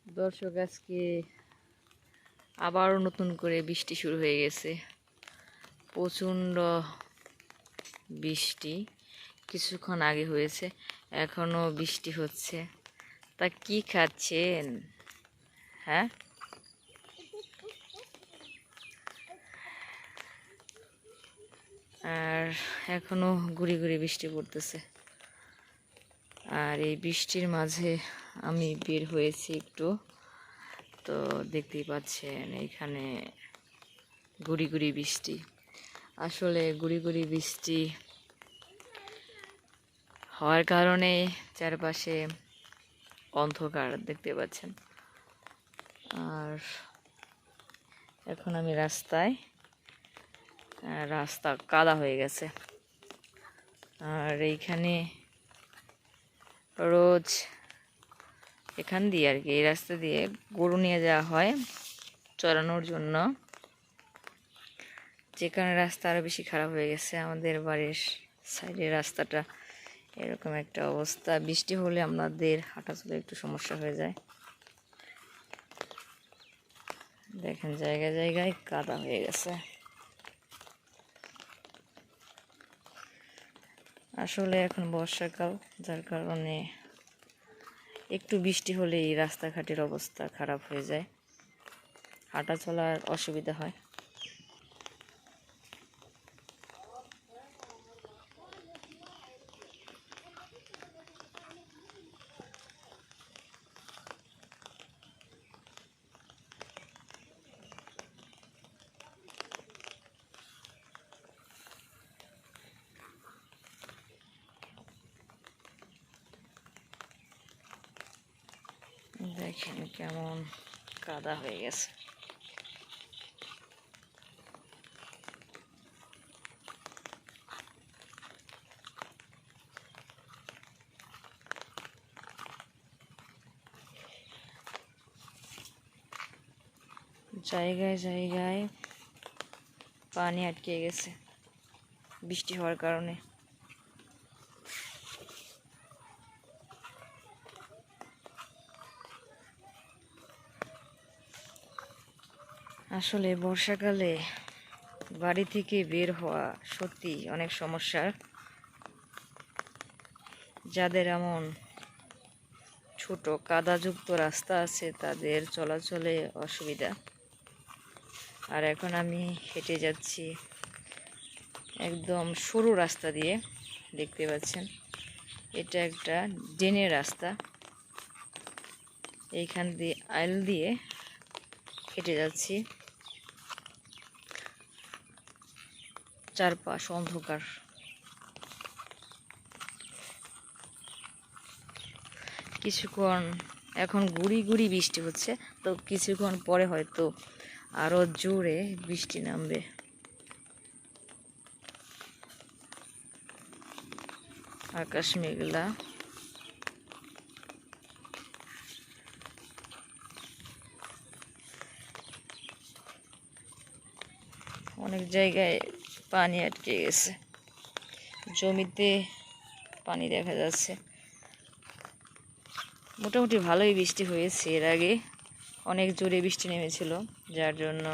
দর্শক, আজকে আবারও নতুন করে বৃষ্টি শুরু হয়ে গেছে। প্রচণ্ড বৃষ্টি কিছুক্ষণ আগে হয়েছে, এখনো বৃষ্টি হচ্ছে। তা কি খাচ্ছেন? হ্যাঁ, আর এখনো গুড়ি গুড়ি বৃষ্টি পড়তেছে। আর এই বৃষ্টির মাঝে আমি বের হয়েছি একটু, তো দেখতেই পাচ্ছেন এইখানে গুড়ি গুড়ি বৃষ্টি। আসলে গুড়ি গুড়ি বৃষ্টি হওয়ার কারণে চারপাশে অন্ধকার দেখতে পাচ্ছেন। আর এখন আমি রাস্তায়, রাস্তা কাদা হয়ে গেছে। আর এইখানে রোজ এখান দিয়ে আর কি, এই রাস্তা দিয়ে গরু নিয়ে যাওয়া হয় চড়ানোর জন্য। যে কারণে রাস্তা আরও বেশি খারাপ হয়ে গেছে। আমাদের বাড়ির সাইডের রাস্তাটা এরকম একটা অবস্থা। বৃষ্টি হলে আমাদের হাঁটাচলা একটু সমস্যা হয়ে যায়। দেখেন জায়গায় জায়গায় কাদা হয়ে গেছে। আসলে এখন বর্ষাকাল, যার কারণে একটু বৃষ্টি হলেই রাস্তাঘাটের অবস্থা খারাপ হয়ে যায়, হাঁটা চলার অসুবিধা হয়। দেখেন কেমন কাদা হয়ে গেছে। জায়গায় জায়গায় পানি আটকে গেছে বৃষ্টি হওয়ার কারণে। আসলে বর্ষাকালে বাড়ি থেকে বের হওয়া সত্যি অনেক সমস্যার। যাদের এমন ছোট কাদাযুক্ত রাস্তা আছে তাদের চলাচলে অসুবিধা। আর এখন আমি হেঁটে যাচ্ছি একদম সরু রাস্তা দিয়ে, দেখতে পাচ্ছেন এটা একটা ড্রেনের রাস্তা। এইখান দিয়ে আইল দিয়ে হেঁটে যাচ্ছি, চারপাশ অন্ধকার। কিছুক্ষণ এখন গুড়ি গুড়ি বৃষ্টি হচ্ছে, তো কিছুক্ষণ পরে হয়তো আরো জোরে বৃষ্টি নামবে। আকাশ মেঘলা। অনেক জায়গায় পানি আটকে গেছে, জমিতে পানি দেখা যাচ্ছে। মোটামুটি ভালোই বৃষ্টি হয়েছে। এর আগে অনেক জোরে বৃষ্টি নেমেছিল, যার জন্য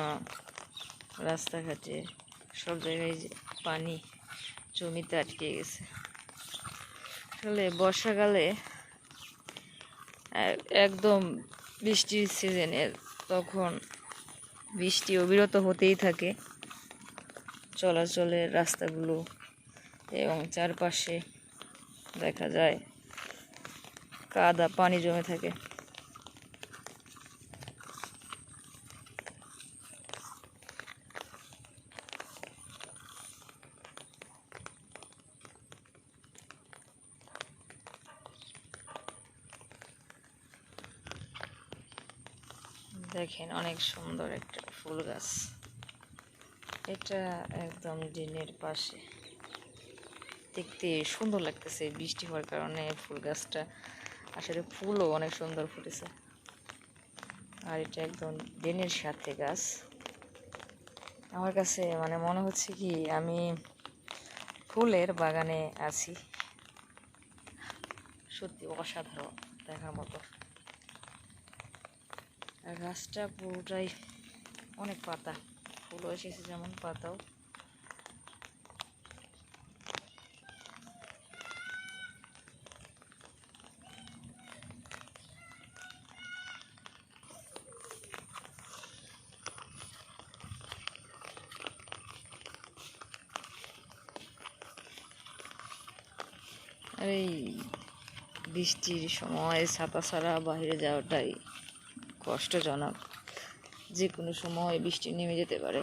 রাস্তাঘাটে সব জায়গায় পানি জমিতে আটকে গেছে। আসলে বর্ষাকালে একদম বৃষ্টির সিজনে তখন বৃষ্টি অবিরত হতেই থাকে চলাচলের রাস্তাগুলো, এবং চারপাশে দেখা যায় কাদা পানি জমে থাকে। দেখেন অনেক সুন্দর একটা ফুল গাছ, এটা একদম ড্রেনের পাশে। দেখতে সুন্দর লাগতেছে বৃষ্টি হওয়ার কারণে ফুল গাছটা। আসলে ফুলও অনেক সুন্দর ফুটেছে। আর এটা একদম ড্রেনের সাথে গাছ। আমার কাছে মানে মনে হচ্ছে কি আমি ফুলের বাগানে আছি। সত্যি অসাধারণ দেখার মতো। গাছটা পুরোটাই অনেক পাতা, ফুলও এসেছে যেমন পাতাও। আর এই বৃষ্টির সময় ছাতা ছাড়া বাইরে যাওয়াটাই কষ্টজনক, যে কোনো সময় বৃষ্টি নেমে যেতে পারে।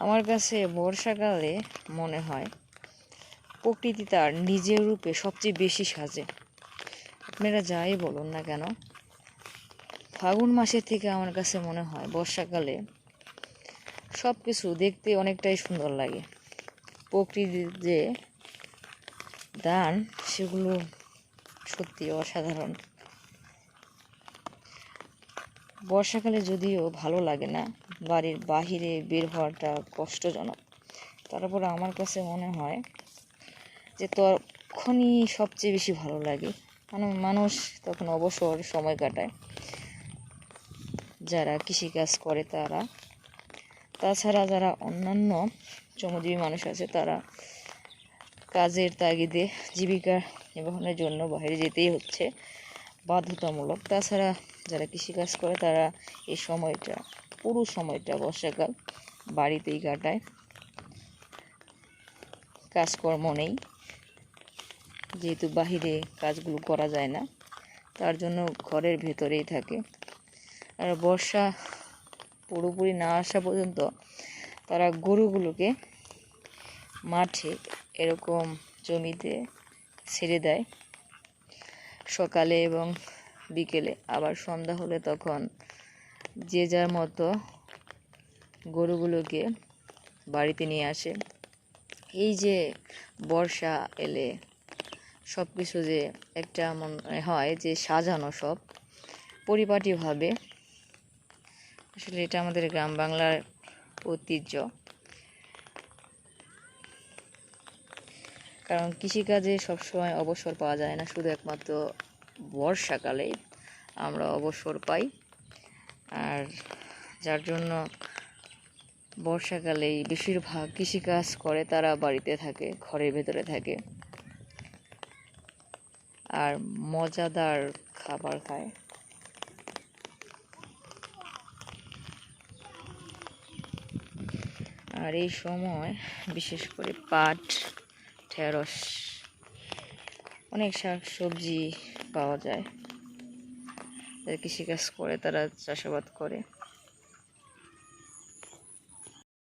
আমার কাছে বর্ষাকালে মনে হয় প্রকৃতি তার নিজের রূপে সবচেয়ে বেশি সাজে। আপনারা যাই বলুন না কেন, ফাগুন মাসের থেকে আমার কাছে মনে হয় বর্ষাকালে সব কিছু দেখতে অনেকটাই সুন্দর লাগে। প্রকৃতির যে দান সেগুলো সত্যি অসাধারণ। বর্ষাকালে যদিও ভালো লাগে না, বাড়ির বাহিরে বের হওয়াটা কষ্টজনক, তারপরে আমার কাছে মনে হয় যে তখনই সবচেয়ে বেশি ভালো লাগে। মানুষ তখন অবসর সময় কাটায়, যারা কৃষিকাজ করে তারা, তাছাড়া যারা অন্যান্য শ্রমজীবী মানুষ আছে তারা কাজের তাগিদে জীবিকা নির্বাহের জন্য বাইরে যেতেই হচ্ছে বাধ্যতামূলক। তাছাড়া যারা কৃষিকাজ করে তারা এই সময়টা, পুরো সময়টা বর্ষাকাল বাড়িতেই কাটায়, কাজকর্ম নেই, যেহেতু বাহিরে কাজগুলো করা যায় না, তার জন্য ঘরের ভেতরেই থাকে। আর বর্ষা পুরোপুরি না আসা পর্যন্ত তারা গরুগুলোকে মাঠে এরকম জমিতে ছেড়ে দেয় সকালে এবং বিকেলে। আবার সন্ধ্যা হলে তখন যে যার মতো গরুগুলোকে বাড়িতে নিয়ে আসে। এই যে বর্ষা এলে সব কিছু যে একটা মনে হয় যে সাজানো সব পরিপাটিভাবে, আসলে এটা আমাদের গ্রাম বাংলার ঐতিহ্য। কারণ কৃষিকাজে সবসময় অবসর পাওয়া যায় না, শুধু একমাত্র বর্ষাকালে আমরা অবসর পাই। আর যার জন্য বর্ষাকালেই বেশিরভাগ কৃষিকাজ করে তারা বাড়িতে থাকে, ঘরের ভেতরে থাকে আর মজাদার খাবার খায়। আর এই সময় বিশেষ করে পাট, ঢেঁড়স, অনেক শাক সবজি পাওয়া যায়। যারা কৃষিকাজ করে তারা চাষাবাদ করে।